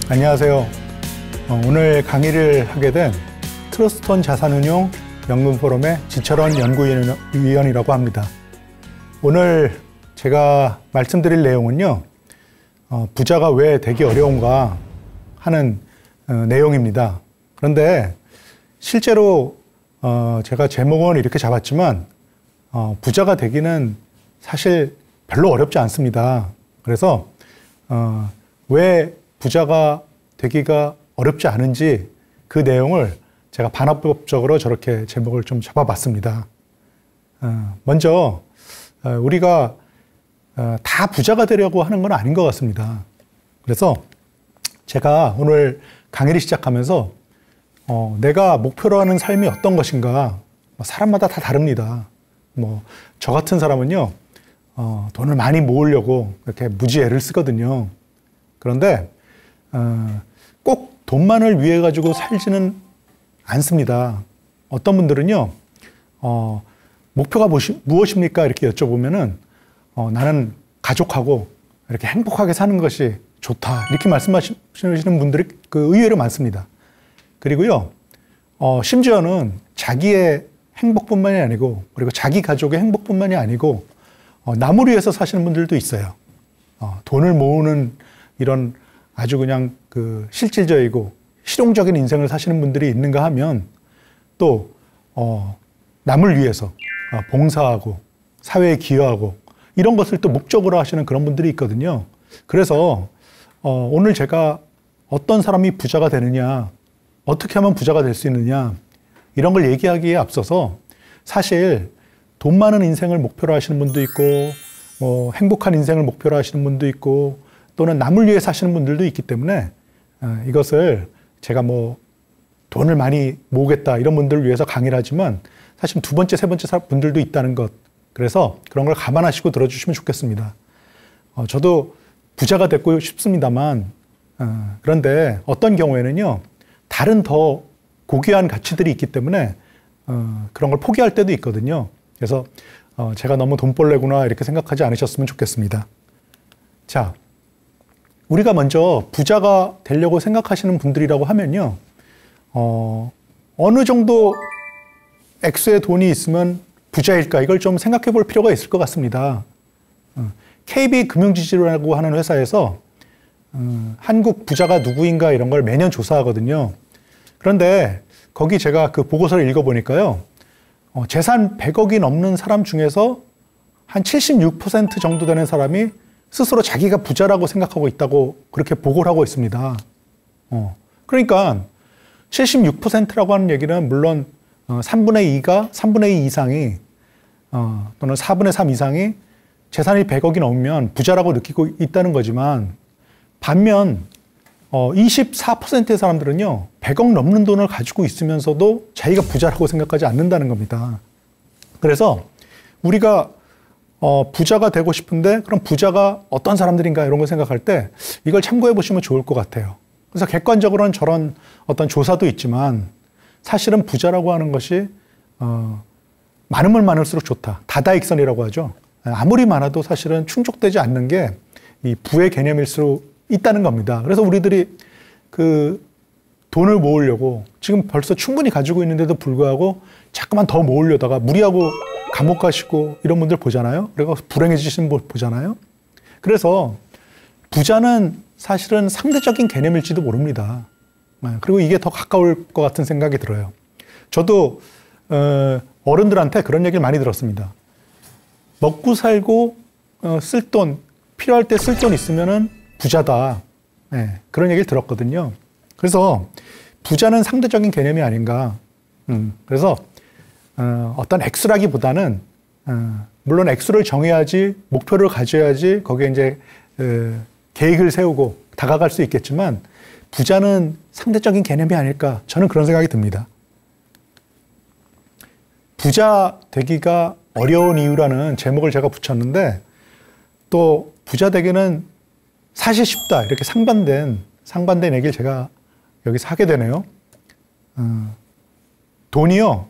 안녕하세요. 오늘 강의를 하게 된 트러스트원 자산운용 연금포럼의 지철원 연구위원이라고 합니다. 오늘 제가 말씀드릴 내용은요, 부자가 왜 되기 어려운가 하는 내용입니다. 그런데 실제로 제가 제목은 이렇게 잡았지만 부자가 되기는 사실 별로 어렵지 않습니다. 그래서 왜 부자가 되기가 어렵지 않은지 그 내용을 제가 반합법적으로 저렇게 제목을 좀 잡아봤습니다. 먼저 우리가 다 부자가 되려고 하는 건 아닌 것 같습니다. 그래서 제가 오늘 강의를 시작하면서 내가 목표로 하는 삶이 어떤 것인가, 사람마다 다 다릅니다. 저 같은 사람은요, 돈을 많이 모으려고 이렇게 무지 애를 쓰거든요. 그런데 꼭 돈만을 위해 가지고 살지는 않습니다. 어떤 분들은요, 목표가 무엇입니까? 이렇게 여쭤보면은 나는 가족하고 이렇게 행복하게 사는 것이 좋다, 이렇게 말씀하시는 분들이 의외로 많습니다. 그리고요, 심지어는 자기의 행복뿐만이 아니고, 그리고 자기 가족의 행복뿐만이 아니고 남을 위해서 사시는 분들도 있어요. 돈을 모으는 이런 아주 그냥 실질적이고 실용적인 인생을 사시는 분들이 있는가 하면 또 남을 위해서 봉사하고 사회에 기여하고 이런 것을 또 목적으로 하시는 그런 분들이 있거든요. 그래서 오늘 제가 어떤 사람이 부자가 되느냐, 어떻게 하면 부자가 될 수 있느냐, 이런 걸 얘기하기에 앞서서 사실 돈 많은 인생을 목표로 하시는 분도 있고 행복한 인생을 목표로 하시는 분도 있고 또는 남을 위해 사시는 분들도 있기 때문에 이것을 제가 돈을 많이 모으겠다 이런 분들을 위해서 강의를 하지만 사실 두 번째, 세 번째 분들도 있다는 것, 그래서 그런 걸 감안하시고 들어주시면 좋겠습니다. 저도 부자가 되고 싶습니다만 그런데 어떤 경우에는요, 다른 더 고귀한 가치들이 있기 때문에 그런 걸 포기할 때도 있거든요. 그래서 제가 너무 돈벌레구나 이렇게 생각하지 않으셨으면 좋겠습니다. 자, 우리가 먼저 부자가 되려고 생각하시는 분들이라고 하면요, 어느 정도 액수의 돈이 있으면 부자일까, 이걸 좀 생각해 볼 필요가 있을 것 같습니다. KB금융지주라고 하는 회사에서 한국 부자가 누구인가 이런 걸 매년 조사하거든요. 그런데 거기 제가 그 보고서를 읽어보니까요, 재산 100억이 넘는 사람 중에서 한 76% 정도 되는 사람이 스스로 자기가 부자라고 생각하고 있다고 그렇게 보고를 하고 있습니다. 그러니까 76%라고 하는 얘기는 물론 3분의 2 이상이 또는 4분의 3 이상이 재산이 100억이 넘으면 부자라고 느끼고 있다는 거지만, 반면 24%의 사람들은요, 100억 넘는 돈을 가지고 있으면서도 자기가 부자라고 생각하지 않는다는 겁니다. 그래서 우리가 부자가 되고 싶은데 그럼 부자가 어떤 사람들인가 이런 걸 생각할 때 이걸 참고해 보시면 좋을 것 같아요. 그래서 객관적으로는 저런 어떤 조사도 있지만 사실은 부자라고 하는 것이 많으면 많을수록 좋다. 다다익선이라고 하죠. 아무리 많아도 사실은 충족되지 않는 게 이 부의 개념일 수 있다는 겁니다. 그래서 우리들이 돈을 모으려고 지금 벌써 충분히 가지고 있는데도 불구하고 자꾸만 더 모으려다가 무리하고 감옥 가시고 이런 분들 보잖아요. 그리고 불행해지시는 분 보잖아요. 그래서 부자는 사실은 상대적인 개념일지도 모릅니다. 그리고 이게 더 가까울 것 같은 생각이 들어요. 저도 어른들한테 그런 얘기를 많이 들었습니다. 먹고 살고 쓸 돈, 필요할 때 쓸 돈 있으면은 부자다. 그런 얘기를 들었거든요. 그래서 부자는 상대적인 개념이 아닌가. 그래서 어떤 액수라기보다는 물론 액수를 정해야지, 목표를 가져야지 거기에 이제 계획을 세우고 다가갈 수 있겠지만 부자는 상대적인 개념이 아닐까, 저는 그런 생각이 듭니다. 부자 되기가 어려운 이유라는 제목을 제가 붙였는데 또 부자 되기는 사실 쉽다, 이렇게 상반된 얘기를 제가 여기서 하게 되네요. 돈이요,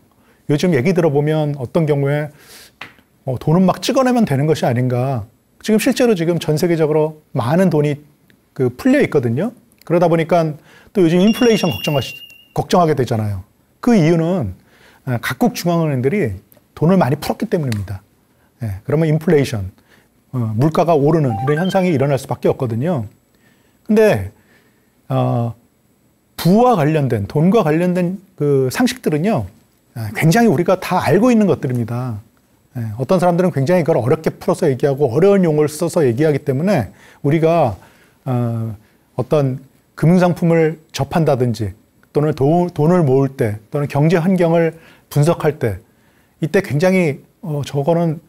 요즘 얘기 들어보면 어떤 경우에 돈은 막 찍어내면 되는 것이 아닌가. 지금 실제로 지금 전 세계적으로 많은 돈이 풀려 있거든요. 그러다 보니까 또 요즘 인플레이션 걱정하게 되잖아요. 그 이유는 각국 중앙은행들이 돈을 많이 풀었기 때문입니다. 그러면 인플레이션, 물가가 오르는 이런 현상이 일어날 수밖에 없거든요. 근데 부와 관련된, 돈과 관련된 그 상식들은요, 굉장히 우리가 다 알고 있는 것들입니다. 어떤 사람들은 굉장히 그걸 어렵게 풀어서 얘기하고 어려운 용어를 써서 얘기하기 때문에 우리가 어떤 금융상품을 접한다든지 또는 돈을 모을 때 또는 경제 환경을 분석할 때 이때 굉장히 저거는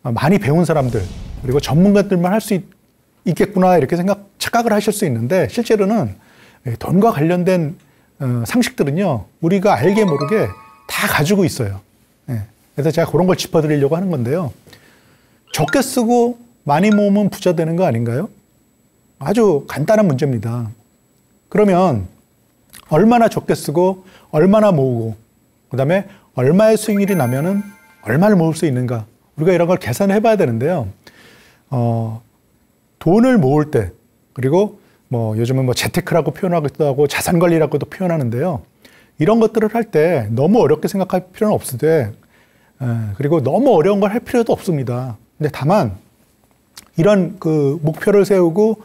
많이 배운 사람들 그리고 전문가들만 할 수 있겠구나 이렇게 착각을 하실 수 있는데 실제로는 돈과 관련된 상식들은요 우리가 알게 모르게 다 가지고 있어요. 그래서 제가 그런 걸 짚어드리려고 하는 건데요. 적게 쓰고 많이 모으면 부자 되는 거 아닌가요? 아주 간단한 문제입니다. 그러면 얼마나 적게 쓰고 얼마나 모으고 그다음에 얼마의 수익률이 나면은 얼마를 모을 수 있는가 우리가 이런 걸 계산을 해봐야 되는데요. 돈을 모을 때 그리고 뭐 요즘은 뭐 재테크라고 표현하기도 하고 자산 관리라고도 표현하는데요. 이런 것들을 할 때 너무 어렵게 생각할 필요는 없으되 그리고 너무 어려운 걸 할 필요도 없습니다. 근데 다만 이런 그 목표를 세우고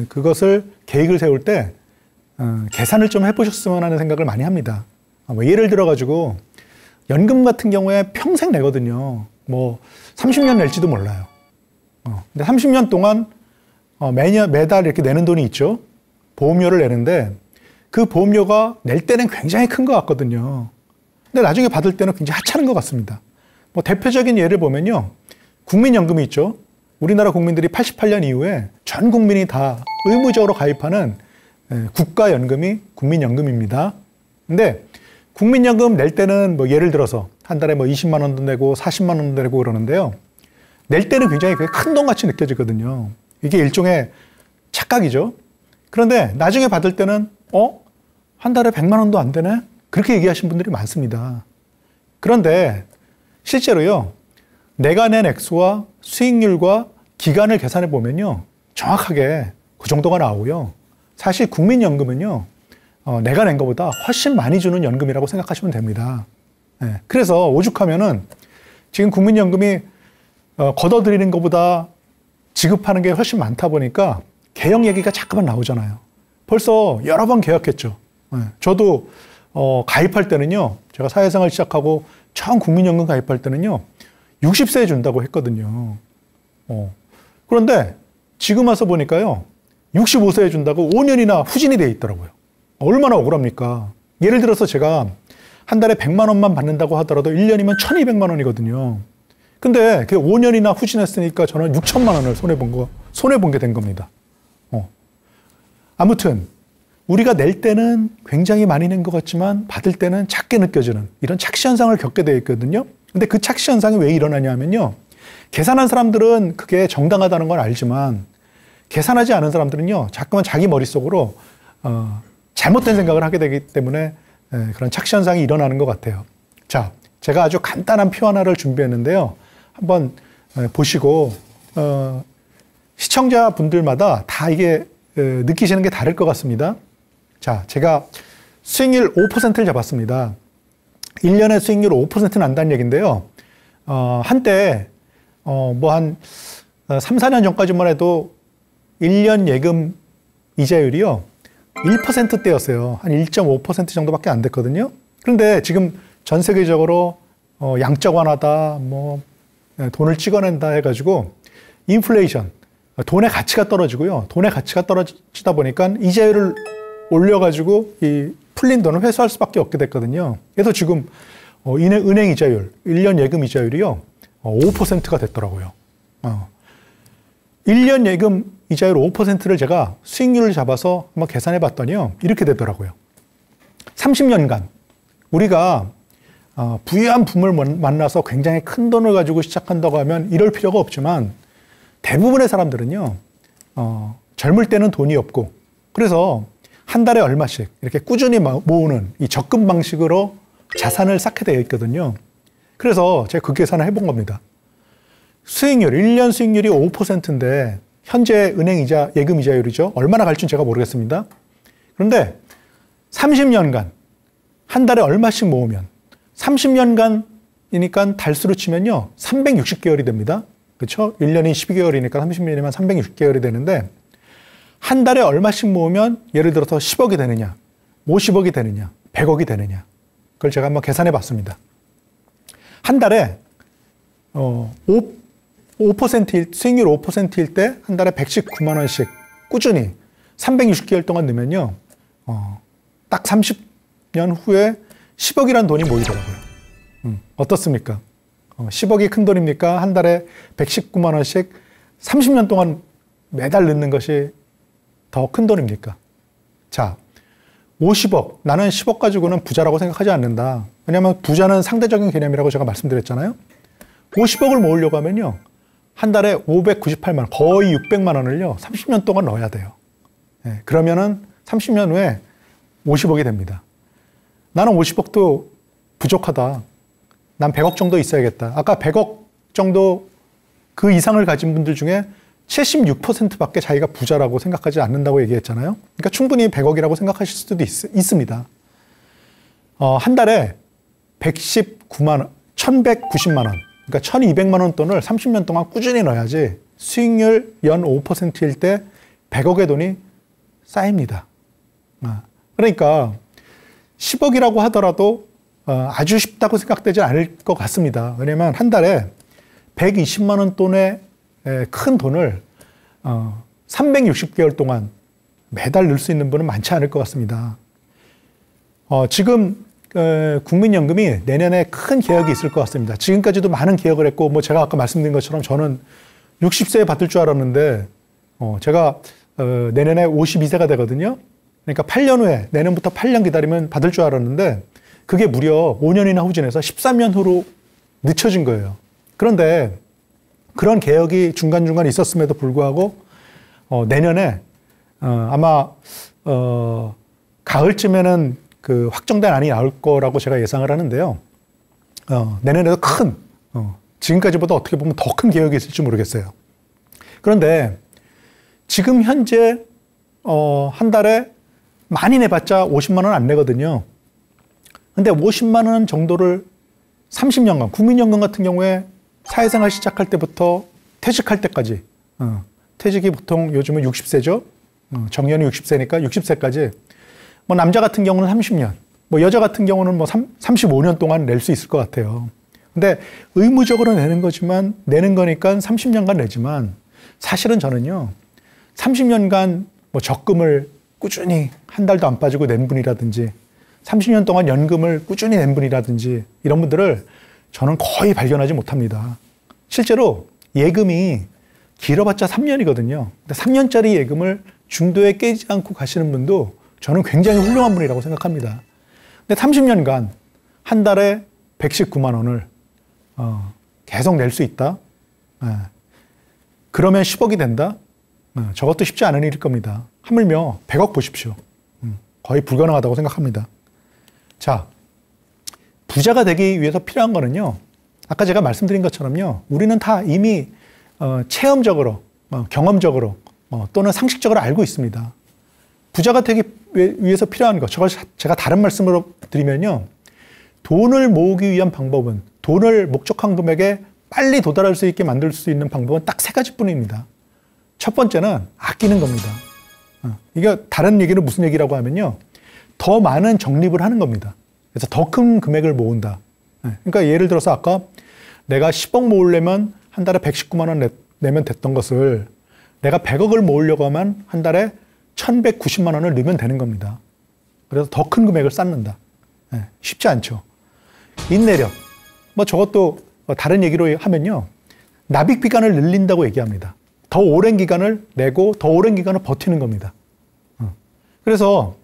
그것을 계획을 세울 때 계산을 좀 해보셨으면 하는 생각을 많이 합니다. 뭐 예를 들어가지고 연금 같은 경우에 평생 내거든요. 뭐 30년 낼지도 몰라요. 근데 30년 동안 매달 이렇게 내는 돈이 있죠. 보험료를 내는데 그 보험료가 낼 때는 굉장히 큰 것 같거든요. 근데 나중에 받을 때는 굉장히 하찮은 것 같습니다. 뭐 대표적인 예를 보면요. 국민연금이 있죠. 우리나라 국민들이 88년 이후에 전 국민이 다 의무적으로 가입하는 국가연금이 국민연금입니다. 근데 국민연금 낼 때는 뭐 예를 들어서 한 달에 뭐 20만 원도 내고 40만 원도 내고 그러는데요. 낼 때는 굉장히 큰 돈 같이 느껴지거든요. 이게 일종의 착각이죠. 그런데 나중에 받을 때는 한 달에 100만 원도 안 되네? 그렇게 얘기하시는 분들이 많습니다. 그런데 실제로요. 내가 낸 액수와 수익률과 기간을 계산해 보면요. 정확하게 그 정도가 나오고요. 사실 국민연금은요. 내가 낸 것보다 훨씬 많이 주는 연금이라고 생각하시면 됩니다. 그래서 오죽하면은 지금 국민연금이 걷어들이는 것보다 지급하는 게 훨씬 많다 보니까 개혁 얘기가 자꾸만 나오잖아요. 벌써 여러 번 개혁했죠. 저도 가입할 때는요. 제가 사회생활 시작하고 처음 국민연금 가입할 때는요. 60세에 준다고 했거든요. 그런데 지금 와서 보니까요. 65세에 준다고 5년이나 후진이 돼 있더라고요. 얼마나 억울합니까? 예를 들어서 제가 한 달에 100만 원만 받는다고 하더라도 1년이면 1200만 원이거든요. 근데 그게 5년이나 후진했으니까 저는 6천만 원을 손해본 게 된 겁니다. 아무튼 우리가 낼 때는 굉장히 많이 낸 것 같지만 받을 때는 작게 느껴지는 이런 착시 현상을 겪게 되어 있거든요. 근데 그 착시 현상이 왜 일어나냐면요. 계산한 사람들은 그게 정당하다는 건 알지만 계산하지 않은 사람들은요. 자꾸만 자기 머릿속으로 잘못된 생각을 하게 되기 때문에 그런 착시 현상이 일어나는 것 같아요. 자, 제가 아주 간단한 표 하나를 준비했는데요. 한번 보시고 시청자분들마다 다 이게 느끼시는 게 다를 것 같습니다. 자, 제가 수익률 5%를 잡았습니다. 1년에 수익률 5% 난다는 얘기인데요. 한때 뭐 한 3, 4년 전까지만 해도 1년 예금 이자율이요. 1%대였어요. 한 1.5% 정도밖에 안 됐거든요. 그런데 지금 전 세계적으로 양적 완화다, 뭐 돈을 찍어낸다 해가지고 인플레이션, 돈의 가치가 떨어지고요. 돈의 가치가 떨어지다 보니까 이자율을 올려가지고 이 풀린 돈을 회수할 수밖에 없게 됐거든요. 그래서 지금 은행 이자율, 1년 예금 이자율이요. 5%가 됐더라고요. 1년 예금 이자율 5%를 제가 수익률을 잡아서 한번 계산해 봤더니요. 이렇게 되더라고요. 30년간 우리가 부유한 부모를 만나서 굉장히 큰 돈을 가지고 시작한다고 하면 이럴 필요가 없지만 대부분의 사람들은요. 젊을 때는 돈이 없고 그래서 한 달에 얼마씩 이렇게 꾸준히 모으는 이 적금 방식으로 자산을 쌓게 되어 있거든요. 그래서 제가 그 계산을 해본 겁니다. 수익률, 1년 수익률이 5%인데 현재 은행 이자, 예금 이자율이죠. 얼마나 갈지는 제가 모르겠습니다. 그런데 30년간 한 달에 얼마씩 모으면 30년간이니까 달수로 치면요 360개월이 됩니다. 그렇죠? 1년이 12개월이니까 30년이면 360개월이 되는데 한 달에 얼마씩 모으면 예를 들어서 10억이 되느냐, 50억이 되느냐, 100억이 되느냐. 그걸 제가 한번 계산해 봤습니다. 한 달에 5% 수익률 5%일 때 한 달에 119만 원씩 꾸준히 360개월 동안 넣으면요. 딱 30년 후에 10억이라는 돈이 모이더라고요. 어떻습니까? 10억이 큰 돈입니까? 한 달에 119만 원씩 30년 동안 매달 넣는 것이 더 큰 돈입니까? 자, 50억. 나는 10억 가지고는 부자라고 생각하지 않는다. 왜냐하면 부자는 상대적인 개념이라고 제가 말씀드렸잖아요. 50억을 모으려고 하면요. 한 달에 598만 원, 거의 600만 원을요. 30년 동안 넣어야 돼요. 네, 그러면은 30년 후에 50억이 됩니다. 나는 50억도 부족하다. 난 100억 정도 있어야겠다. 아까 100억 정도 그 이상을 가진 분들 중에 76%밖에 자기가 부자라고 생각하지 않는다고 얘기했잖아요. 그러니까 충분히 100억이라고 생각하실 수도 있습니다. 한 달에 119만 원, 1190만 원, 그러니까 1200만 원 돈을 30년 동안 꾸준히 넣어야지 수익률 연 5%일 때 100억의 돈이 쌓입니다. 그러니까 10억이라고 하더라도 아주 쉽다고 생각되지 않을 것 같습니다. 왜냐하면 한 달에 120만 원 돈의 큰 돈을 360개월 동안 매달 넣을 수 있는 분은 많지 않을 것 같습니다. 지금 국민연금이 내년에 큰 개혁이 있을 것 같습니다. 지금까지도 많은 개혁을 했고 뭐 제가 아까 말씀드린 것처럼 저는 60세에 받을 줄 알았는데 제가 내년에 52세가 되거든요. 그러니까 8년 후에 내년부터 8년 기다리면 받을 줄 알았는데 그게 무려 5년이나 후진해서 13년 후로 늦춰진 거예요. 그런데 그런 개혁이 중간중간 있었음에도 불구하고 내년에 아마 가을쯤에는 그 확정된 안이 나올 거라고 제가 예상을 하는데요. 내년에도 큰 지금까지보다 어떻게 보면 더 큰 개혁이 있을지 모르겠어요. 그런데 지금 현재 한 달에 많이 내봤자 50만 원 안 내거든요. 근데 50만 원 정도를 30년간 국민연금 같은 경우에 사회생활 시작할 때부터 퇴직할 때까지 퇴직이 보통 요즘은 60세죠. 정년이 60세니까 60세까지 뭐 남자 같은 경우는 30년 뭐 여자 같은 경우는 뭐 35년 동안 낼 수 있을 것 같아요. 근데 의무적으로 내는 거지만 내는 거니까 30년간 내지만 사실은 저는요 30년간 뭐 적금을 꾸준히 한 달도 안 빠지고 낸 분이라든지 30년 동안 연금을 꾸준히 낸 분이라든지 이런 분들을 저는 거의 발견하지 못합니다. 실제로 예금이 길어봤자 3년이거든요. 근데 3년짜리 예금을 중도에 깨지 않고 가시는 분도 저는 굉장히 훌륭한 분이라고 생각합니다. 근데 30년간 한 달에 119만 원을 계속 낼 수 있다. 그러면 10억이 된다. 저것도 쉽지 않은 일일 겁니다. 하물며 100억 보십시오. 거의 불가능하다고 생각합니다. 자, 부자가 되기 위해서 필요한 거는요. 아까 제가 말씀드린 것처럼요. 우리는 다 이미 체험적으로, 경험적으로 또는 상식적으로 알고 있습니다. 부자가 되기 위해서 필요한 것. 저걸 제가 다른 말씀으로 드리면요. 돈을 모으기 위한 방법은 돈을 목적한 금액에 빨리 도달할 수 있게 만들 수 있는 방법은 딱 3가지뿐입니다. 첫 번째는 아끼는 겁니다. 이게 다른 얘기는 무슨 얘기라고 하면요. 더 많은 적립을 하는 겁니다. 그래서 더 큰 금액을 모은다. 그러니까 예를 들어서 아까 내가 10억 모으려면 한 달에 119만 원 내면 됐던 것을 내가 100억을 모으려고 하면 한 달에 1190만 원을 넣으면 되는 겁니다. 그래서 더 큰 금액을 쌓는다. 쉽지 않죠. 인내력. 뭐 저것도 다른 얘기로 하면요. 납입 기간을 늘린다고 얘기합니다. 더 오랜 기간을 내고 더 오랜 기간을 버티는 겁니다. 그래서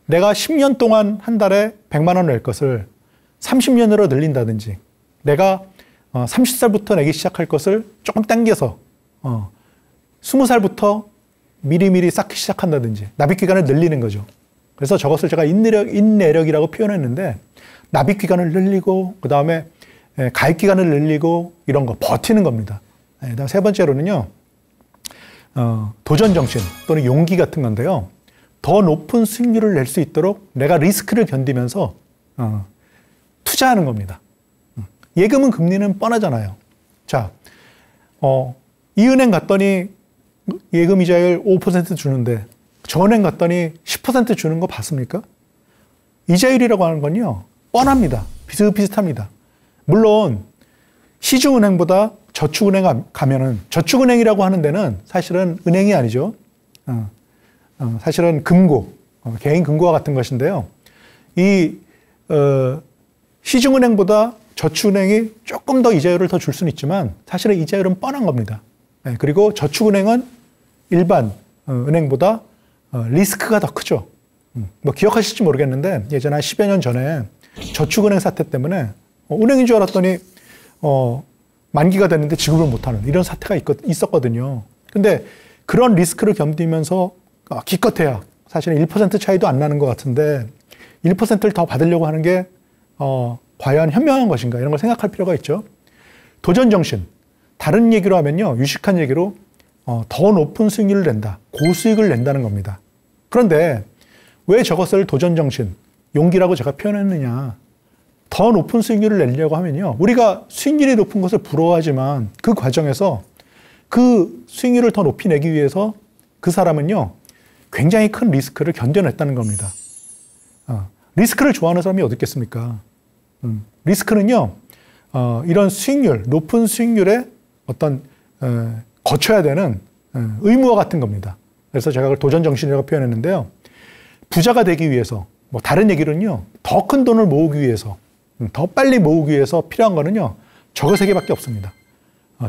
내가 10년 동안 한 달에 100만 원 낼 것을 30년으로 늘린다든지 내가 30살부터 내기 시작할 것을 조금 당겨서 20살부터 미리미리 쌓기 시작한다든지 납입 기간을 늘리는 거죠. 그래서 저것을 제가 인내력이라고 표현했는데 납입 기간을 늘리고 그 다음에 가입 기간을 늘리고 이런 거 버티는 겁니다. 그다음 세 번째로는요. 도전 정신 또는 용기 같은 건데요. 더 높은 수익률을 낼 수 있도록 내가 리스크를 견디면서 투자하는 겁니다. 예금은 금리는 뻔하잖아요. 자, 이 은행 갔더니 예금 이자율 5% 주는데 저 은행 갔더니 10% 주는 거 봤습니까? 이자율이라고 하는 건요, 뻔합니다. 비슷비슷합니다. 물론 시중은행보다 저축은행 가면은, 저축은행이라고 하는 데는 사실은 은행이 아니죠. 사실은 금고, 개인 금고와 같은 것인데요. 이 시중은행보다 저축은행이 조금 더 이자율을 더 줄 수는 있지만 사실은 이자율은 뻔한 겁니다. 그리고 저축은행은 일반 은행보다 리스크가 더 크죠. 뭐 기억하실지 모르겠는데 예전에 한 10여 년 전에 저축은행 사태 때문에 은행인 줄 알았더니 만기가 됐는데 지급을 못하는 이런 사태가 있었거든요. 근데 그런 리스크를 견디면서 기껏해야 사실은 1% 차이도 안 나는 것 같은데 1%를 더 받으려고 하는 게 과연 현명한 것인가 이런 걸 생각할 필요가 있죠. 도전정신, 다른 얘기로 하면요, 유식한 얘기로 더 높은 수익률을 낸다, 고수익을 낸다는 겁니다. 그런데 왜 저것을 도전정신, 용기라고 제가 표현했느냐. 더 높은 수익률을 내려고 하면요, 우리가 수익률이 높은 것을 부러워하지만 그 과정에서 그 수익률을 더 높이 내기 위해서 그 사람은요, 굉장히 큰 리스크를 견뎌냈다는 겁니다. 리스크를 좋아하는 사람이 어디 있겠습니까? 리스크는요, 이런 수익률, 높은 수익률에 어떤 거쳐야 되는 의무와 같은 겁니다. 그래서 제가 그걸 도전정신이라고 표현했는데요. 부자가 되기 위해서, 뭐 다른 얘기로는요, 더 큰 돈을 모으기 위해서, 더 빨리 모으기 위해서 필요한 거는요, 저거 세 개밖에 없습니다.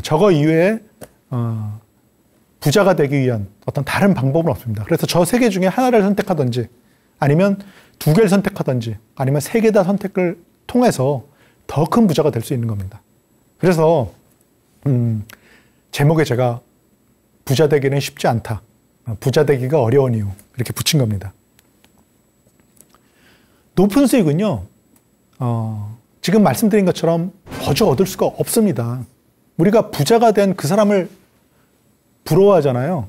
저거 이외에 부자가 되기 위한 어떤 다른 방법은 없습니다. 그래서 저 세 개 중에 하나를 선택하든지 아니면 두 개를 선택하든지 아니면 세 개 다 선택을 통해서 더 큰 부자가 될 수 있는 겁니다. 그래서 제목에 제가 부자 되기는 쉽지 않다, 부자 되기가 어려운 이유 이렇게 붙인 겁니다. 높은 수익은요, 지금 말씀드린 것처럼 거저 얻을 수가 없습니다. 우리가 부자가 된 그 사람을 부러워하잖아요.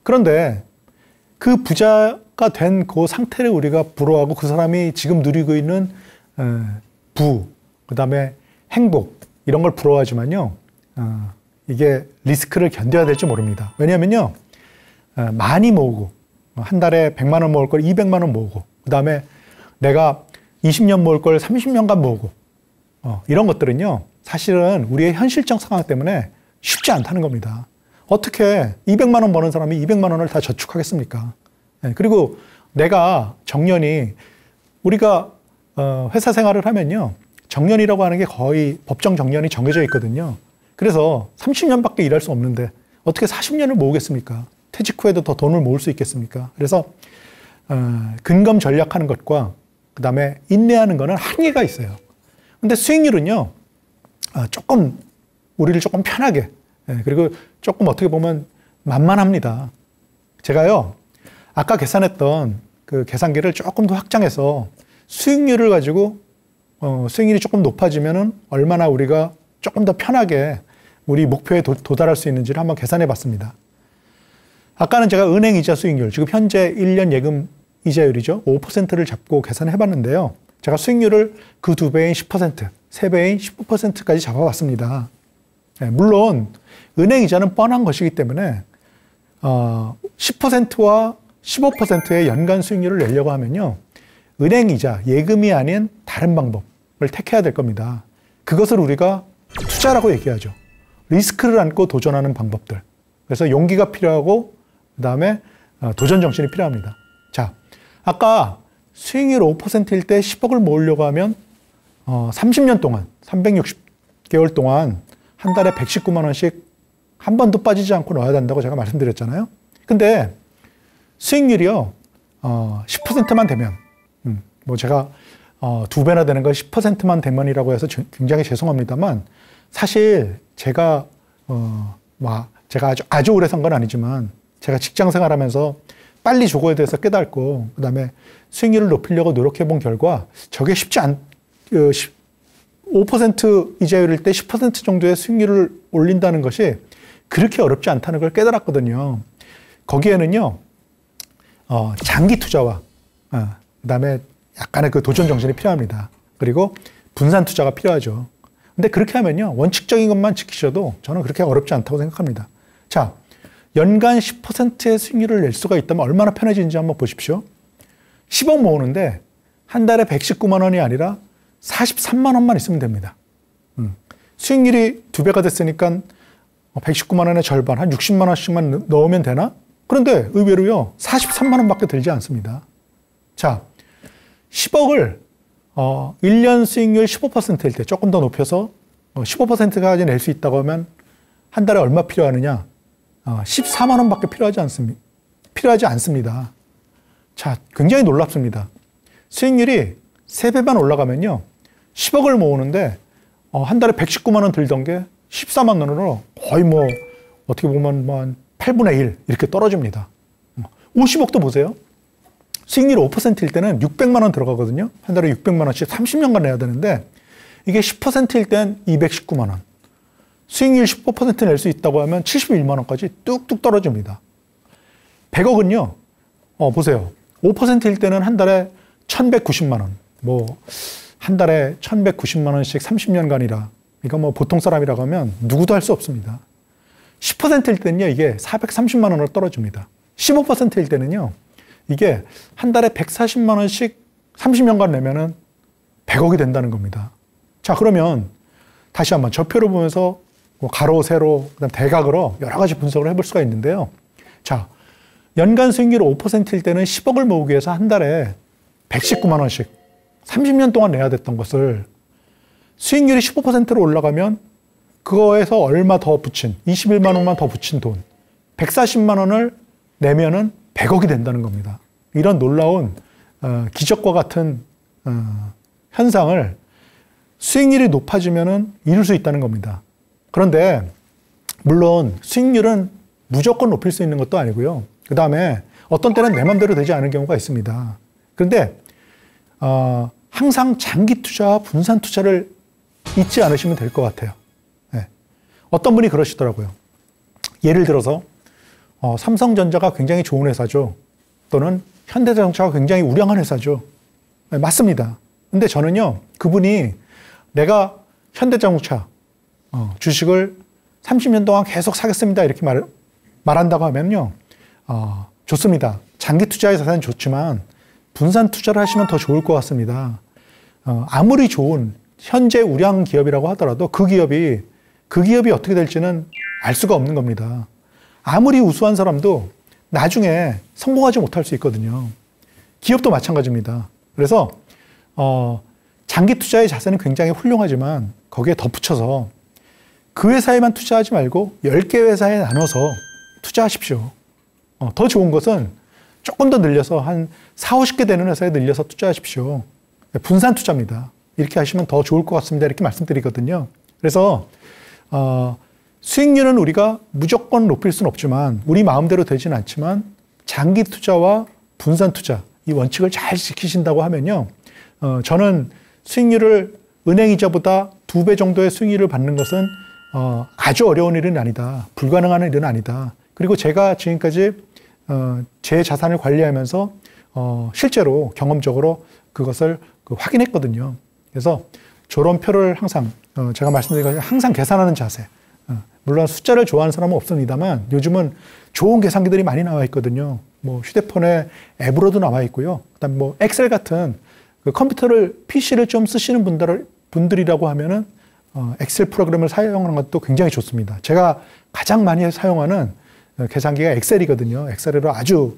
그런데 그 부자가 된 그 상태를 우리가 부러워하고 그 사람이 지금 누리고 있는 그 다음에 행복, 이런 걸 부러워하지만요, 이게 리스크를 견뎌야 될지 모릅니다. 왜냐하면요, 많이 모으고, 한 달에 100만 원 모을 걸 200만 원 모으고, 그 다음에 내가 20년 모을 걸 30년간 모으고, 이런 것들은요, 사실은 우리의 현실적 상황 때문에 쉽지 않다는 겁니다. 어떻게 200만 원 버는 사람이 200만 원을 다 저축하겠습니까? 그리고 내가 정년이, 우리가 회사 생활을 하면요, 정년이라고 하는 게 거의 법정 정년이 정해져 있거든요. 그래서 30년밖에 일할 수 없는데 어떻게 40년을 모으겠습니까? 퇴직 후에도 더 돈을 모을 수 있겠습니까? 그래서 근검 전략하는 것과 그 다음에 인내하는 거는 한계가 있어요. 근데 수익률은요, 조금 우리를 조금 편하게, 그리고 조금 어떻게 보면 만만합니다. 제가요, 아까 계산했던 그 계산기를 조금 더 확장해서 수익률을 가지고 수익률이 조금 높아지면은 얼마나 우리가 조금 더 편하게 우리 목표에 도달할 수 있는지를 한번 계산해 봤습니다. 아까는 제가 은행 이자 수익률, 지금 현재 1년 예금 이자율이죠. 5%를 잡고 계산해 봤는데요. 제가 수익률을 그 2배인 10%, 3배인 15%까지 잡아봤습니다. 물론 은행 이자는 뻔한 것이기 때문에 10%와 15%의 연간 수익률을 내려고 하면요, 은행 이자, 예금이 아닌 다른 방법을 택해야 될 겁니다. 그것을 우리가 투자라고 얘기하죠. 리스크를 안고 도전하는 방법들. 그래서 용기가 필요하고 그 다음에 도전 정신이 필요합니다. 자, 아까 수익률 5%일 때 10억을 모으려고 하면 30년 동안, 360개월 동안 한 달에 119만 원씩 한 번도 빠지지 않고 넣어야 된다고 제가 말씀드렸잖아요. 근데 수익률이요, 10%만 되면, 뭐 제가 2배나 되는 걸 10%만 되면이라고 해서 굉장히 죄송합니다만, 사실 제가 제가 아주 오래 산 건 아니지만 제가 직장 생활하면서 빨리 저거에 대해서 깨닫고 그 다음에 수익률을 높이려고 노력해 본 결과 저게 쉽지 5% 이자율일 때 10% 정도의 수익률을 올린다는 것이 그렇게 어렵지 않다는 걸 깨달았거든요. 거기에는요, 장기 투자와 그다음에 약간의 그 도전 정신이 필요합니다. 그리고 분산 투자가 필요하죠. 근데 그렇게 하면요, 원칙적인 것만 지키셔도 저는 그렇게 어렵지 않다고 생각합니다. 자, 연간 10%의 수익률을 낼 수가 있다면 얼마나 편해지는지 한번 보십시오. 10억 모으는데 한 달에 119만 원이 아니라 43만 원만 있으면 됩니다. 수익률이 2배가 됐으니까 119만 원의 절반, 한 60만 원씩만 넣으면 되나? 그런데 의외로요, 43만 원밖에 들지 않습니다. 자, 10억을 1년 수익률 15%일 때 조금 더 높여서 15%까지 낼 수 있다고 하면 한 달에 얼마 필요하느냐? 14만 원밖에 필요하지 않습니다. 자, 굉장히 놀랍습니다. 수익률이 3배만 올라가면요, 10억을 모으는데 한 달에 119만 원 들던 게 14만 원으로 거의 뭐 어떻게 보면 뭐 한 8분의 1 이렇게 떨어집니다. 50억도 보세요. 수익률 5%일 때는 600만 원 들어가거든요. 한 달에 600만 원씩 30년간 내야 되는데 이게 10%일 땐 219만 원. 수익률 15% 낼 수 있다고 하면 71만 원까지 뚝뚝 떨어집니다. 100억은요. 보세요. 5%일 때는 한 달에 1190만 원. 뭐 한 달에 1190만 원씩 30년간이라 이거 뭐 보통 사람이라고 하면 누구도 할 수 없습니다. 10%일 때는요, 이게 430만 원으로 떨어집니다. 15%일 때는요, 이게 한 달에 140만 원씩 30년간 내면은 100억이 된다는 겁니다. 자, 그러면 다시 한번 저표를 보면서 뭐 가로, 세로, 그다음 대각으로 여러 가지 분석을 해볼 수가 있는데요. 자, 연간 수익률 5%일 때는 10억을 모으기 위해서 한 달에 119만 원씩 30년 동안 내야 됐던 것을 수익률이 15%로 올라가면 그거에서 얼마 더 붙인, 21만 원만 더 붙인 돈, 140만 원을 내면은 100억이 된다는 겁니다. 이런 놀라운 기적과 같은 현상을 수익률이 높아지면은 이룰 수 있다는 겁니다. 그런데 물론 수익률은 무조건 높일 수 있는 것도 아니고요. 그 다음에 어떤 때는 내 맘대로 되지 않은 경우가 있습니다. 그런데 항상 장기 투자와 분산 투자를 잊지 않으시면 될 것 같아요. 네. 어떤 분이 그러시더라고요. 예를 들어서 삼성전자가 굉장히 좋은 회사죠. 또는 현대자동차가 굉장히 우량한 회사죠. 네, 맞습니다. 근데 저는요, 그분이 내가 현대자동차 주식을 30년 동안 계속 사겠습니다 이렇게 말한다고 하면요, 좋습니다. 장기 투자의 자산은 좋지만 분산 투자를 하시면 더 좋을 것 같습니다. 아무리 좋은 현재 우량 기업이라고 하더라도 그 기업이 어떻게 될지는 알 수가 없는 겁니다. 아무리 우수한 사람도 나중에 성공하지 못할 수 있거든요. 기업도 마찬가지입니다. 그래서 장기 투자의 자세는 굉장히 훌륭하지만 거기에 덧붙여서 그 회사에만 투자하지 말고 10개 회사에 나눠서 투자하십시오. 더 좋은 것은 조금 더 늘려서 한 4, 50개 되는 회사에 늘려서 투자하십시오. 분산 투자입니다. 이렇게 하시면 더 좋을 것 같습니다. 이렇게 말씀드리거든요. 그래서 수익률은 우리가 무조건 높일 수는 없지만 우리 마음대로 되지는 않지만 장기 투자와 분산 투자 이 원칙을 잘 지키신다고 하면요. 저는 수익률을 은행이자보다 2배 정도의 수익률을 받는 것은 아주 어려운 일은 아니다. 불가능한 일은 아니다. 그리고 제가 지금까지 제 자산을 관리하면서 실제로 경험적으로 그것을 확인했거든요. 그래서 저론표를 항상 제가 말씀드린 것처럼 항상 계산하는 자세. 물론 숫자를 좋아하는 사람은 없습니다만 요즘은 좋은 계산기들이 많이 나와 있거든요. 뭐 휴대폰에 앱으로도 나와 있고요. 그다음 뭐 엑셀 같은 그 컴퓨터를 PC를 좀 쓰시는 분들이라고 하면은 엑셀 프로그램을 사용하는 것도 굉장히 좋습니다. 제가 가장 많이 사용하는 계산기가 엑셀이거든요. 엑셀으로 아주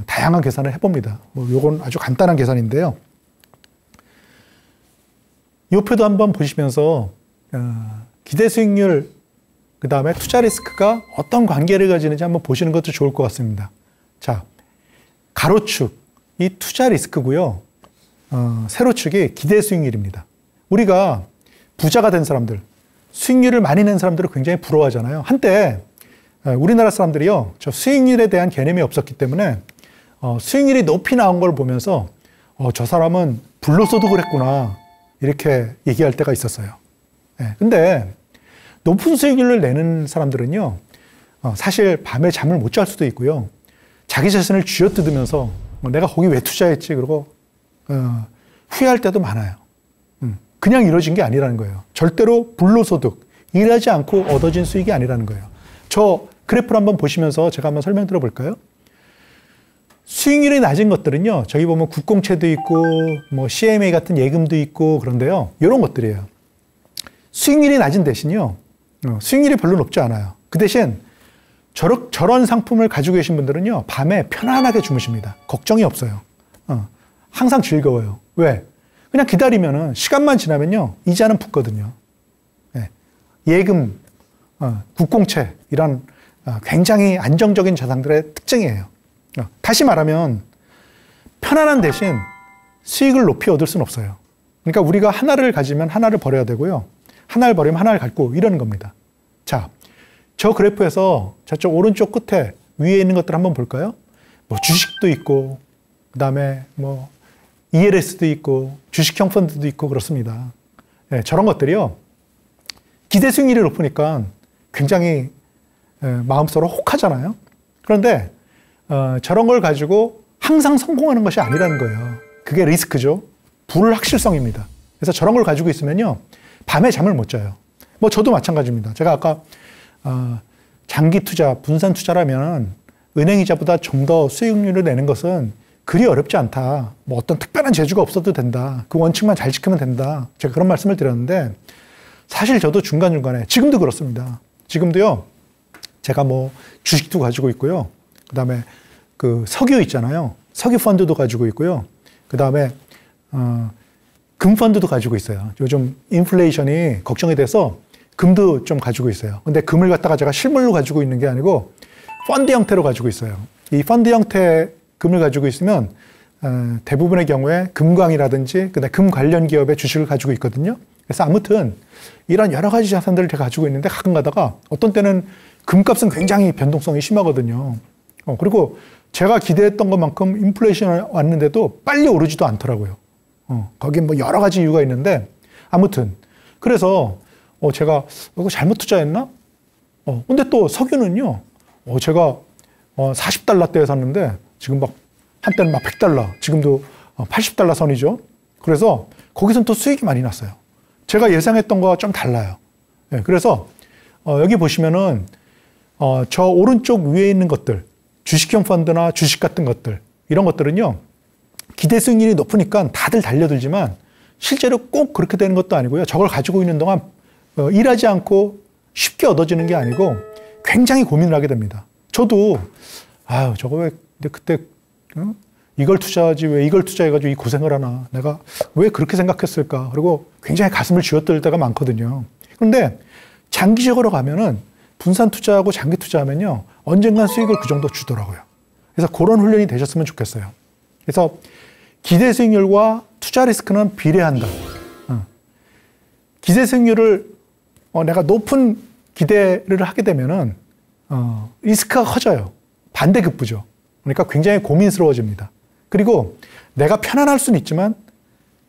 다양한 계산을 해봅니다. 뭐 요건 아주 간단한 계산인데요. 이 표도 한번 보시면서 기대 수익률 그 다음에 투자 리스크가 어떤 관계를 가지는지 한번 보시는 것도 좋을 것 같습니다. 자, 가로축 이 투자 리스크고요. 세로축이 기대 수익률입니다. 우리가 부자가 된 사람들, 수익률을 많이 낸 사람들을 굉장히 부러워하잖아요. 한때 우리나라 사람들이요, 저 수익률에 대한 개념이 없었기 때문에 수익률이 높이 나온 걸 보면서 저 사람은 불로소득을 그랬구나 이렇게 얘기할 때가 있었어요. 네, 근데 높은 수익률을 내는 사람들은요, 사실 밤에 잠을 못 잘 수도 있고요. 자기 자신을 쥐어뜯으면서 내가 거기 왜 투자했지? 그러고 후회할 때도 많아요. 그냥 이루어진 게 아니라는 거예요. 절대로 불로소득, 일하지 않고 얻어진 수익이 아니라는 거예요. 저 그래프를 한번 보시면서 제가 한번 설명드려 볼까요? 수익률이 낮은 것들은요, 저기 보면 국공채도 있고, 뭐 CMA 같은 예금도 있고 그런데요, 이런 것들이에요. 수익률이 낮은 대신요, 수익률이 별로 높지 않아요. 그 대신 저런 상품을 가지고 계신 분들은요, 밤에 편안하게 주무십니다. 걱정이 없어요. 항상 즐거워요. 왜? 그냥 기다리면은 시간만 지나면요, 이자는 붙거든요. 네. 예금, 국공채 이런 굉장히 안정적인 자산들의 특징이에요. 다시 말하면 편안한 대신 수익을 높이 얻을 수는 없어요. 그러니까 우리가 하나를 가지면 하나를 버려야 되고요. 하나를 버리면 하나를 갖고 이러는 겁니다. 자, 저 그래프에서 저쪽 오른쪽 끝에 위에 있는 것들 한번 볼까요? 뭐 주식도 있고, 그 다음에 뭐 ELS도 있고, 주식형 펀드도 있고 그렇습니다. 네, 저런 것들이요. 기대 수익률이 높으니까 굉장히 마음속으로 혹하잖아요. 그런데 저런 걸 가지고 항상 성공하는 것이 아니라는 거예요. 그게 리스크죠. 불확실성입니다. 그래서 저런 걸 가지고 있으면요, 밤에 잠을 못 자요. 뭐 저도 마찬가지입니다. 제가 아까 장기 투자, 분산 투자라면 은행이자보다 좀 더 수익률을 내는 것은 그리 어렵지 않다. 뭐 어떤 특별한 재주가 없어도 된다. 그 원칙만 잘 지키면 된다. 제가 그런 말씀을 드렸는데, 사실 저도 중간중간에, 지금도 그렇습니다. 지금도요, 제가 뭐 주식도 가지고 있고요. 그 다음에 그 석유 있잖아요. 석유 펀드도 가지고 있고요. 그 다음에 금 펀드도 가지고 있어요. 요즘 인플레이션이 걱정이 돼서 금도 좀 가지고 있어요. 근데 금을 갖다가 제가 실물로 가지고 있는 게 아니고 펀드 형태로 가지고 있어요. 이 펀드 형태 금을 가지고 있으면 대부분의 경우에 금광이라든지 그다음에 금 관련 기업의 주식을 가지고 있거든요. 그래서 아무튼 이런 여러 가지 자산들을 제가 가지고 있는데 가끔 가다가 어떤 때는 금값은 굉장히 변동성이 심하거든요. 그리고 제가 기대했던 것만큼 인플레이션이 왔는데도 빨리 오르지도 않더라고요. 거기 뭐 여러 가지 이유가 있는데 아무튼 그래서 제가 이거 잘못 투자했나? 근데 또 석유는요. 제가 40달러대에 샀는데 지금 막 한때는 막 100달러, 지금도 80달러 선이죠. 그래서 거기서는 또 수익이 많이 났어요. 제가 예상했던 거와 좀 달라요. 네, 그래서 여기 보시면은 저 오른쪽 위에 있는 것들, 주식형 펀드나 주식 같은 것들, 이런 것들은요, 기대 수익률이 높으니까 다들 달려들지만 실제로 꼭 그렇게 되는 것도 아니고요. 저걸 가지고 있는 동안 일하지 않고 쉽게 얻어지는 게 아니고 굉장히 고민을 하게 됩니다. 저도 저거 왜 그때 이걸 투자하지 왜 이걸 투자해가지고 이 고생을 하나, 내가 왜 그렇게 생각했을까, 그리고 굉장히 가슴을 쥐어뜯을 때가 많거든요. 그런데 장기적으로 가면은 분산 투자하고 장기 투자하면요, 언젠간 수익을 그 정도 주더라고요. 그래서 그런 훈련이 되셨으면 좋겠어요. 그래서 기대 수익률과 투자 리스크는 비례한다. 기대 수익률을 내가 높은 기대를 하게 되면은 리스크가 커져요. 반대급부죠. 그러니까 굉장히 고민스러워집니다. 그리고 내가 편안할 수는 있지만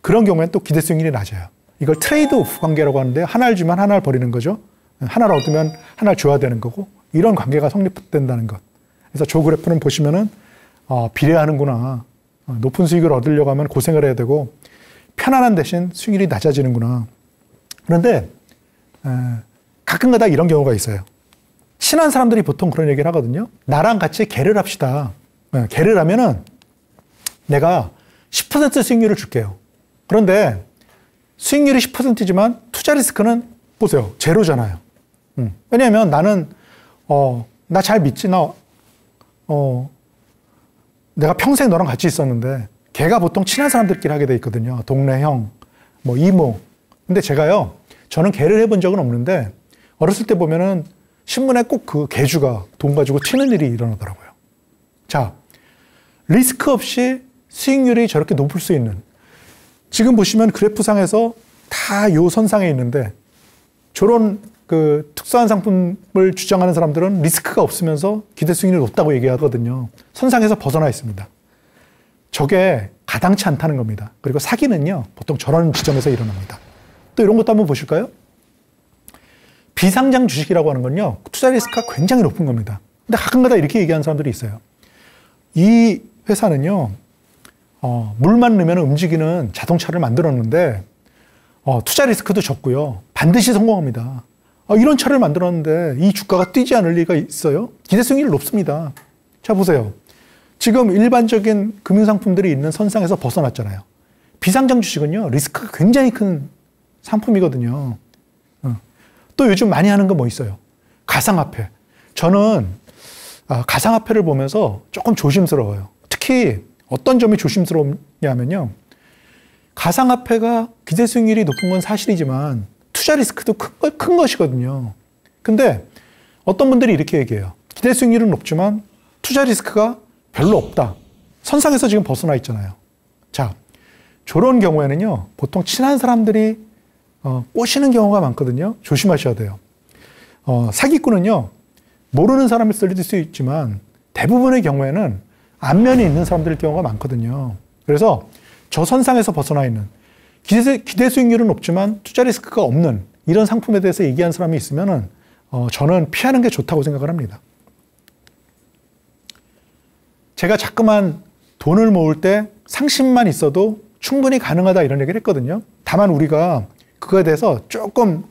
그런 경우에는 또 기대 수익률이 낮아요. 이걸 트레이드 오프 관계라고 하는데 하나를 주면 하나를 버리는 거죠. 하나를 얻으면 하나를 줘야 되는 거고, 이런 관계가 성립된다는 것. 그래서 저 그래프는 보시면은 비례하는구나. 높은 수익을 얻으려고 하면 고생을 해야 되고 편안한 대신 수익률이 낮아지는구나. 그런데 가끔가다 이런 경우가 있어요. 친한 사람들이 보통 그런 얘기를 하거든요. 나랑 같이 개를 합시다. 개를 하면은 내가 10% 수익률을 줄게요. 그런데 수익률이 10%지만 투자 리스크는 보세요. 제로잖아요. 왜냐하면 나는 나 잘 믿지. 내가 평생 너랑 같이 있었는데, 걔가 보통 친한 사람들끼리 하게 돼 있거든요. 동네 형, 뭐 이모. 근데 저는 개를 해본 적은 없는데 어렸을 때 보면은 신문에 꼭 그 개주가 돈 가지고 튀는 일이 일어나더라고요. 자, 리스크 없이 수익률이 저렇게 높을 수 있는, 지금 보시면 그래프상에서 다 요 선상에 있는데 저런 그 특수한 상품을 주장하는 사람들은 리스크가 없으면서 기대 수익률이 높다고 얘기하거든요. 선상에서 벗어나 있습니다. 저게 가당치 않다는 겁니다. 그리고 사기는요, 보통 저런 지점에서 일어납니다. 또 이런 것도 한번 보실까요? 비상장 주식이라고 하는 건요, 투자 리스크가 굉장히 높은 겁니다. 근데 가끔가다 이렇게 얘기하는 사람들이 있어요. 이 회사는요, 물만 넣으면 움직이는 자동차를 만들었는데, 투자 리스크도 적고요. 반드시 성공합니다. 이런 차를 만들었는데 이 주가가 뛰지 않을 리가 있어요? 기대 수익률이 높습니다. 자, 보세요. 지금 일반적인 금융상품들이 있는 선상에서 벗어났잖아요. 비상장 주식은요, 리스크가 굉장히 큰 상품이거든요. 또 요즘 많이 하는 거 뭐 있어요? 가상화폐. 저는 가상화폐를 보면서 조금 조심스러워요. 특히 어떤 점이 조심스럽냐면요. 가상화폐가 기대 수익률이 높은 건 사실이지만 투자 리스크도 큰 것이거든요. 근데 어떤 분들이 이렇게 얘기해요. 기대 수익률은 높지만 투자 리스크가 별로 없다. 선상에서 지금 벗어나 있잖아요. 자, 저런 경우에는요, 보통 친한 사람들이 꼬시는 경우가 많거든요. 조심하셔야 돼요. 사기꾼은요, 모르는 사람을 쓸 수 있지만 대부분의 경우에는 안면이 있는 사람들일 경우가 많거든요. 그래서 저 선상에서 벗어나 있는 기대 수익률은 높지만 투자 리스크가 없는 이런 상품에 대해서 얘기한 사람이 있으면은 저는 피하는 게 좋다고 생각을 합니다. 제가 자꾸만 돈을 모을 때 상식만 있어도 충분히 가능하다 이런 얘기를 했거든요. 다만 우리가 그거에 대해서 조금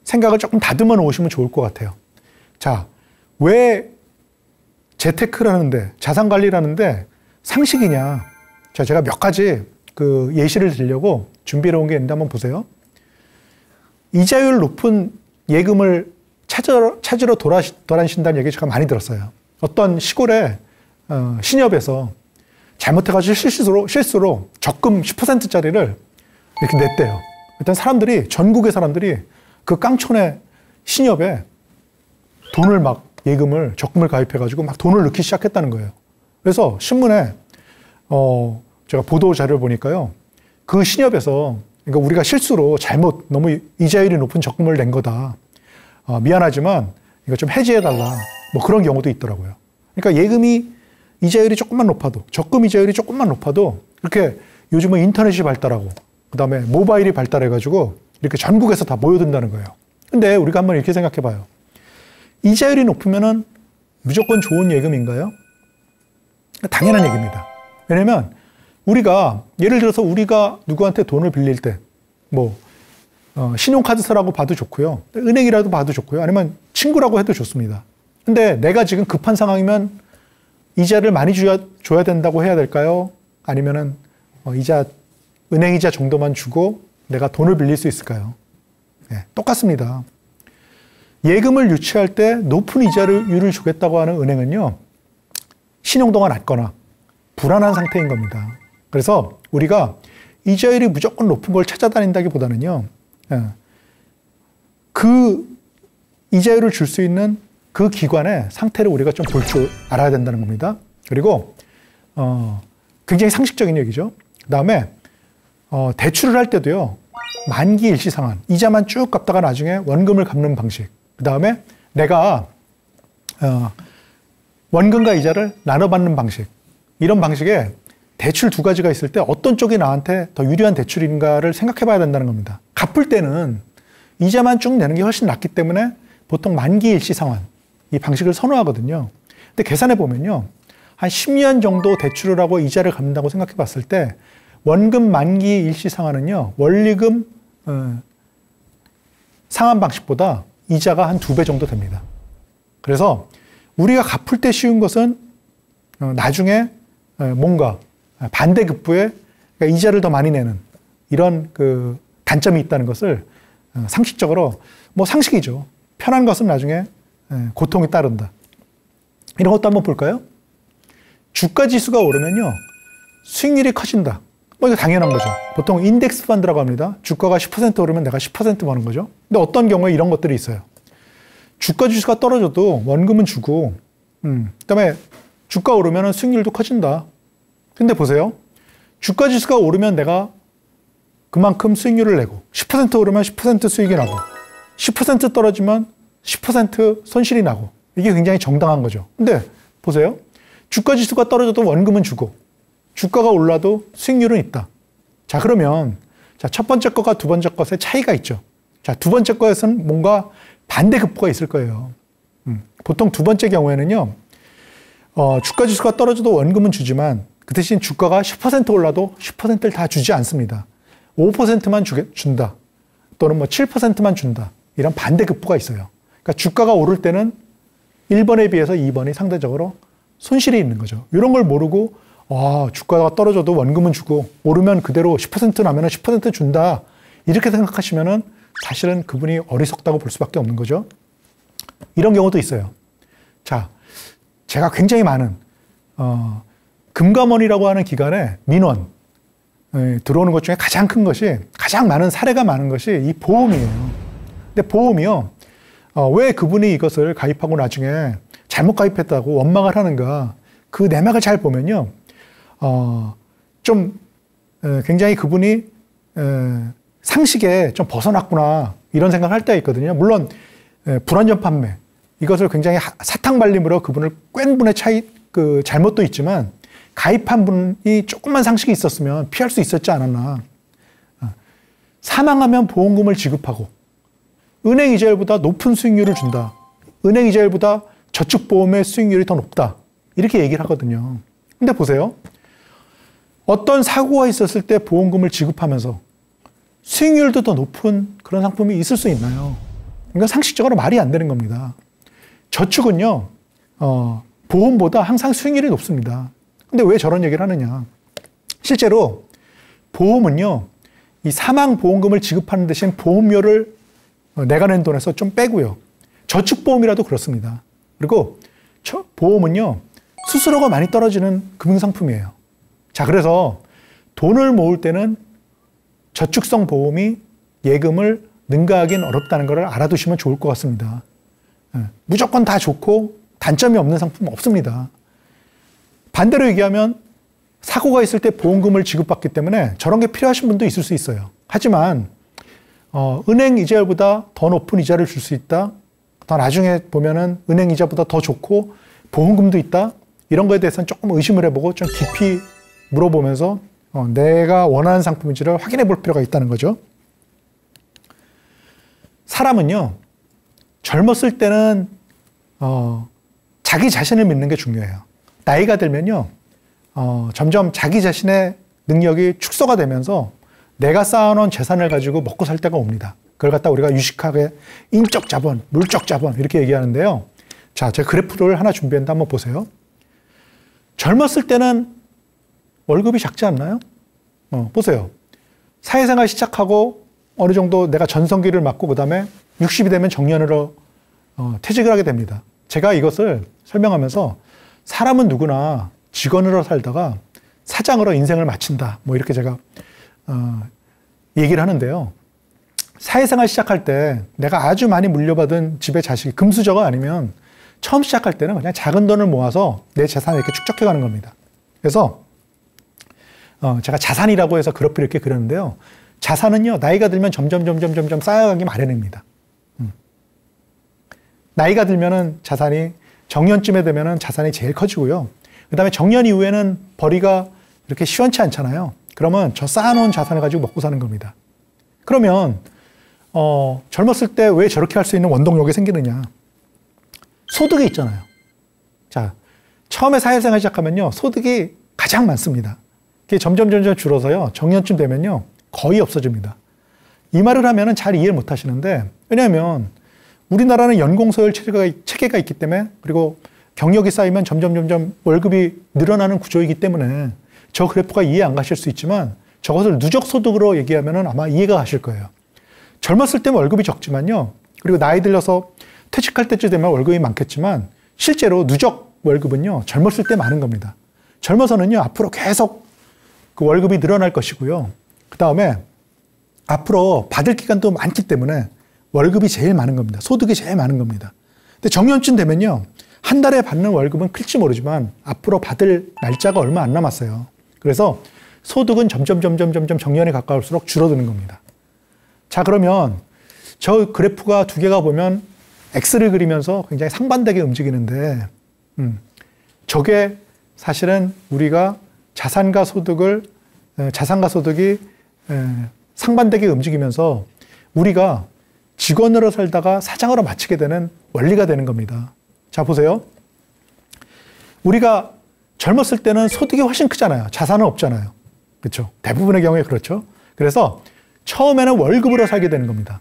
생각을 조금 다듬어 놓으시면 좋을 것 같아요. 자, 왜 재테크라는데, 자산 관리라는데 상식이냐? 자, 제가 몇 가지 예시를 드리려고 준비해 온 게 있는데 한번 보세요. 이자율 높은 예금을 찾으러 돌아다니신다는 얘기 제가 많이 들었어요. 어떤 시골의 신협에서 잘못해가지고 실수로 적금 10%짜리를 이렇게 냈대요. 일단 전국의 사람들이 그 깡촌의 신협에 돈을 예금을, 적금을 가입해가지고 막 돈을 넣기 시작했다는 거예요. 그래서 신문에, 제가 보도 자료를 보니까요. 그 신협에서, 그러니까 우리가 실수로 잘못 너무 이자율이 높은 적금을 낸 거다. 미안하지만 이거 좀 해지해달라. 뭐 그런 경우도 있더라고요. 그러니까 예금이 이자율이 조금만 높아도, 적금 이자율이 조금만 높아도 이렇게 요즘은 인터넷이 발달하고, 그 다음에 모바일이 발달해가지고 이렇게 전국에서 다 모여든다는 거예요. 근데 우리가 한번 이렇게 생각해 봐요. 이자율이 높으면은 무조건 좋은 예금인가요? 당연한 얘기입니다. 왜냐면 예를 들어서 우리가 누구한테 돈을 빌릴 때, 신용카드사라고 봐도 좋고요. 은행이라도 봐도 좋고요. 아니면 친구라고 해도 좋습니다. 근데 내가 지금 급한 상황이면 이자를 많이 줘야 된다고 해야 될까요? 아니면은, 은행이자 정도만 주고 내가 돈을 빌릴 수 있을까요? 네, 똑같습니다. 예금을 유치할 때 높은 이자율을 주겠다고 하는 은행은요, 신용도가 낮거나 불안한 상태인 겁니다. 그래서 우리가 이자율이 무조건 높은 걸 찾아다닌다기보다는요, 그 이자율을 줄 수 있는 그 기관의 상태를 우리가 좀 볼 줄 알아야 된다는 겁니다. 그리고 굉장히 상식적인 얘기죠. 그 다음에 대출을 할 때도요, 만기 일시 상환, 이자만 쭉 갚다가 나중에 원금을 갚는 방식. 그 다음에 내가 원금과 이자를 나눠받는 방식. 이런 방식에 대출 두 가지가 있을 때 어떤 쪽이 나한테 더 유리한 대출인가를 생각해 봐야 된다는 겁니다. 갚을 때는 이자만 쭉 내는 게 훨씬 낫기 때문에 보통 만기 일시 상환, 이 방식을 선호하거든요. 근데 계산해 보면요, 한 10년 정도 대출을 하고 이자를 갚는다고 생각해 봤을 때 원금 만기 일시 상환은요, 원리금 상환 방식보다 이자가 한 2배 정도 됩니다. 그래서 우리가 갚을 때 쉬운 것은 나중에 뭔가 반대급부에, 그러니까 이자를 더 많이 내는 이런 단점이 있다는 것을 상식적으로, 상식이죠. 편한 것은 나중에 고통이 따른다. 이런 것도 한번 볼까요? 주가 지수가 오르면요, 수익률이 커진다. 이거 당연한 거죠. 보통 인덱스 펀드라고 합니다. 주가가 10% 오르면 내가 10% 버는 거죠. 근데 어떤 경우에 이런 것들이 있어요. 주가 지수가 떨어져도 원금은 주고, 그다음에 주가 오르면 수익률도 커진다. 근데 보세요. 주가 지수가 오르면 내가 그만큼 수익률을 내고, 10% 오르면 10% 수익이 나고, 10% 떨어지면 10% 손실이 나고, 이게 굉장히 정당한 거죠. 근데 보세요. 주가 지수가 떨어져도 원금은 주고, 주가가 올라도 수익률은 있다. 자, 그러면 첫 번째 것과 두 번째 것의 차이가 있죠. 자, 두 번째 것에서는 뭔가 반대급부가 있을 거예요. 보통 두 번째 경우에는요, 주가 지수가 떨어져도 원금은 주지만 그 대신 주가가 10% 올라도 10%를 다 주지 않습니다. 5%만 준다. 또는 뭐 7%만 준다. 이런 반대급부가 있어요. 그러니까 주가가 오를 때는 1번에 비해서 2번이 상대적으로 손실이 있는 거죠. 이런 걸 모르고 주가가 떨어져도 원금은 주고 오르면 그대로 10% 나면 10% 준다. 이렇게 생각하시면은 사실은 그분이 어리석다고 볼 수밖에 없는 거죠. 이런 경우도 있어요. 자, 제가 굉장히 많은 금감원이라고 하는 기관에 민원 들어오는 것 중에 가장 큰 것이, 가장 많은 사례가 많은 것이 이 보험이에요. 근데 보험이요, 왜 그분이 이것을 가입하고 나중에 잘못 가입했다고 원망을 하는가, 그 내막을 잘 보면요, 굉장히 그분이 상식에 좀 벗어났구나 이런 생각을 할 때가 있거든요. 물론 불완전 판매, 이것을 굉장히 사탕 발림으로 그분을 꿴 분의 잘못도 있지만, 가입한 분이 조금만 상식이 있었으면 피할 수 있었지 않았나. 사망하면 보험금을 지급하고 은행 이자율보다 높은 수익률을 준다. 은행 이자율보다 저축보험의 수익률이 더 높다. 이렇게 얘기를 하거든요. 근데 보세요. 어떤 사고가 있었을 때 보험금을 지급하면서 수익률도 더 높은 그런 상품이 있을 수 있나요? 그러니까 상식적으로 말이 안 되는 겁니다. 저축은요, 보험보다 항상 수익률이 높습니다. 근데 왜 저런 얘기를 하느냐. 실제로 보험은요, 이 사망보험금을 지급하는 대신 보험료를 내가 낸 돈에서 좀 빼고요. 저축보험이라도 그렇습니다. 그리고 보험은요, 수수료가 많이 떨어지는 금융상품이에요. 자, 그래서 돈을 모을 때는 저축성 보험이 예금을 능가하기는 어렵다는 것을 알아두시면 좋을 것 같습니다. 무조건 다 좋고 단점이 없는 상품은 없습니다. 반대로 얘기하면 사고가 있을 때 보험금을 지급받기 때문에 저런 게 필요하신 분도 있을 수 있어요. 하지만 은행 이자율보다 더 높은 이자를 줄 수 있다. 더 나중에 보면은 은행 이자보다 더 좋고 보험금도 있다. 이런 거에 대해서는 조금 의심을 해보고 좀 깊이 물어보면서 내가 원하는 상품인지를 확인해 볼 필요가 있다는 거죠. 사람은요, 젊었을 때는 자기 자신을 믿는 게 중요해요. 나이가 들면요, 점점 자기 자신의 능력이 축소가 되면서 내가 쌓아놓은 재산을 가지고 먹고 살 때가 옵니다. 그걸 갖다 우리가 유식하게 인적 자본, 물적 자본 이렇게 얘기하는데요. 자, 제가 그래프를 하나 준비했는데 한번 보세요. 젊었을 때는 월급이 작지 않나요? 보세요. 사회생활 시작하고 어느 정도 내가 전성기를 맞고 그 다음에 60이 되면 정년으로 퇴직을 하게 됩니다. 제가 이것을 설명하면서 사람은 누구나 직원으로 살다가 사장으로 인생을 마친다. 뭐 이렇게 제가 얘기를 하는데요. 사회생활 시작할 때 내가 아주 많이 물려받은 집의 자식이 금수저가 아니면 처음 시작할 때는 그냥 작은 돈을 모아서 내 재산을 이렇게 축적해 가는 겁니다. 그래서 제가 자산이라고 해서 그래프를 이렇게 그렸는데요. 자산은요, 나이가 들면 점점 쌓여가기 마련입니다. 나이가 들면은 자산이, 정년쯤에 되면은 자산이 제일 커지고요. 그 다음에 정년 이후에는 벌이가 이렇게 시원치 않잖아요. 그러면 저 쌓아놓은 자산을 가지고 먹고 사는 겁니다. 그러면 젊었을 때 왜 저렇게 할 수 있는 원동력이 생기느냐. 소득이 있잖아요. 자, 처음에 사회생활 시작하면요, 소득이 가장 많습니다. 그게 점점 줄어서요, 정년쯤 되면요, 거의 없어집니다. 이 말을 하면은 잘 이해를 못 하시는데, 왜냐하면 우리나라는 연공서열 체계가 있기 때문에, 그리고 경력이 쌓이면 점점 월급이 늘어나는 구조이기 때문에 저 그래프가 이해 안 가실 수 있지만 저것을 누적 소득으로 얘기하면은 아마 이해가 가실 거예요. 젊었을 때는 월급이 적지만요, 그리고 나이 들려서 퇴직할 때쯤 되면 월급이 많겠지만 실제로 누적 월급은요, 젊었을 때 많은 겁니다. 젊어서는요, 앞으로 계속 그 월급이 늘어날 것이고요. 그 다음에 앞으로 받을 기간도 많기 때문에 월급이 제일 많은 겁니다. 소득이 제일 많은 겁니다. 근데 정년쯤 되면요, 한 달에 받는 월급은 클지 모르지만 앞으로 받을 날짜가 얼마 안 남았어요. 그래서 소득은 점점 정년에 가까울수록 줄어드는 겁니다. 자, 그러면 저 그래프가 두 개가 보면 X를 그리면서 굉장히 상반되게 움직이는데, 저게 사실은 우리가 자산과 소득이 상반되게 움직이면서 우리가 직원으로 살다가 사장으로 마치게 되는 원리가 되는 겁니다. 자, 보세요. 우리가 젊었을 때는 소득이 훨씬 크잖아요. 자산은 없잖아요. 그렇죠? 대부분의 경우에 그렇죠. 그래서 처음에는 월급으로 살게 되는 겁니다.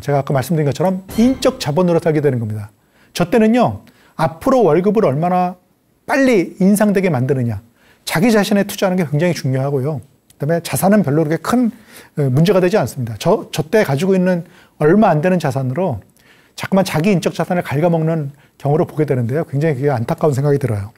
제가 아까 말씀드린 것처럼 인적 자본으로 살게 되는 겁니다. 저 때는요, 앞으로 월급을 얼마나 빨리 인상되게 만드느냐, 자기 자신에 투자하는 게 굉장히 중요하고요. 그다음에 자산은 별로 그렇게 큰 문제가 되지 않습니다. 저 때 가지고 있는 얼마 안 되는 자산으로 자꾸만 자기 인적 자산을 갉아먹는 경우를 보게 되는데요. 굉장히 그게 안타까운 생각이 들어요.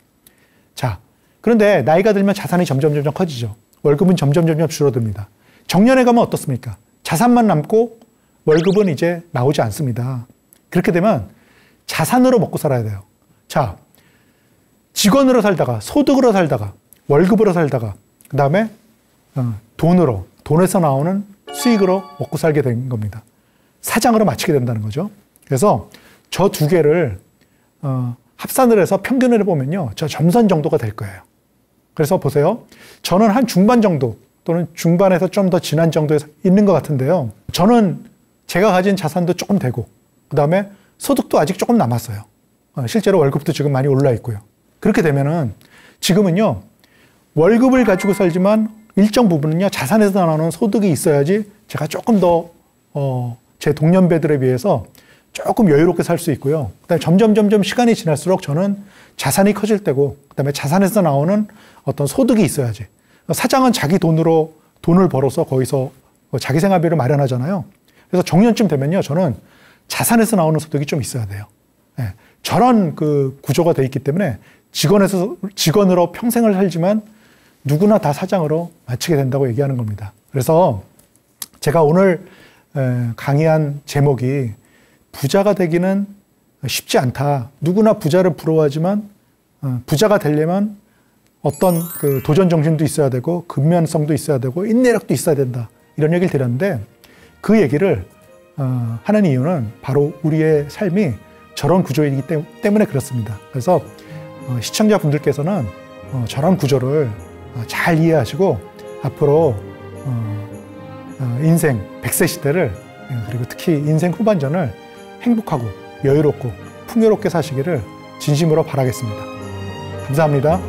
자, 그런데 나이가 들면 자산이 점점 커지죠. 월급은 점점 줄어듭니다. 정년에 가면 어떻습니까? 자산만 남고 월급은 이제 나오지 않습니다. 그렇게 되면 자산으로 먹고 살아야 돼요. 자, 직원으로 살다가, 소득으로 살다가, 월급으로 살다가, 그 다음에 돈에서 나오는 수익으로 먹고 살게 된 겁니다. 사장으로 마치게 된다는 거죠. 그래서 저 두 개를 합산을 해서 평균을 해보면요, 저 점선 정도가 될 거예요. 그래서 보세요. 저는 한 중반 정도 또는 중반에서 좀 더 진한 정도에 있는 것 같은데요. 저는 제가 가진 자산도 조금 되고, 그 다음에 소득도 아직 조금 남았어요. 실제로 월급도 지금 많이 올라 있고요. 그렇게 되면은 지금은요, 월급을 가지고 살지만 일정 부분은요, 자산에서 나오는 소득이 있어야지 제가 조금 더 제 동년배들에 비해서 조금 여유롭게 살 수 있고요. 그다음에 점점 시간이 지날수록 저는 자산이 커질 때고, 그다음에 자산에서 나오는 어떤 소득이 있어야지. 사장은 자기 돈으로 돈을 벌어서 거기서 자기 생활비를 마련하잖아요. 그래서 정년쯤 되면요, 저는 자산에서 나오는 소득이 좀 있어야 돼요. 네. 저런 그 구조가 돼 있기 때문에 직원으로 평생을 살지만 누구나 다 사장으로 마치게 된다고 얘기하는 겁니다. 그래서 제가 오늘 강의한 제목이 부자가 되기는 쉽지 않다. 누구나 부자를 부러워하지만 부자가 되려면 어떤 그 도전 정신도 있어야 되고 근면성도 있어야 되고 인내력도 있어야 된다. 이런 얘기를 드렸는데 그 얘기를 하는 이유는 바로 우리의 삶이 저런 구조이기 때문에 그렇습니다. 그래서 시청자분들께서는 저런 구조를 잘 이해하시고 앞으로 인생 100세 시대를, 그리고 특히 인생 후반전을 행복하고 여유롭고 풍요롭게 사시기를 진심으로 바라겠습니다. 감사합니다.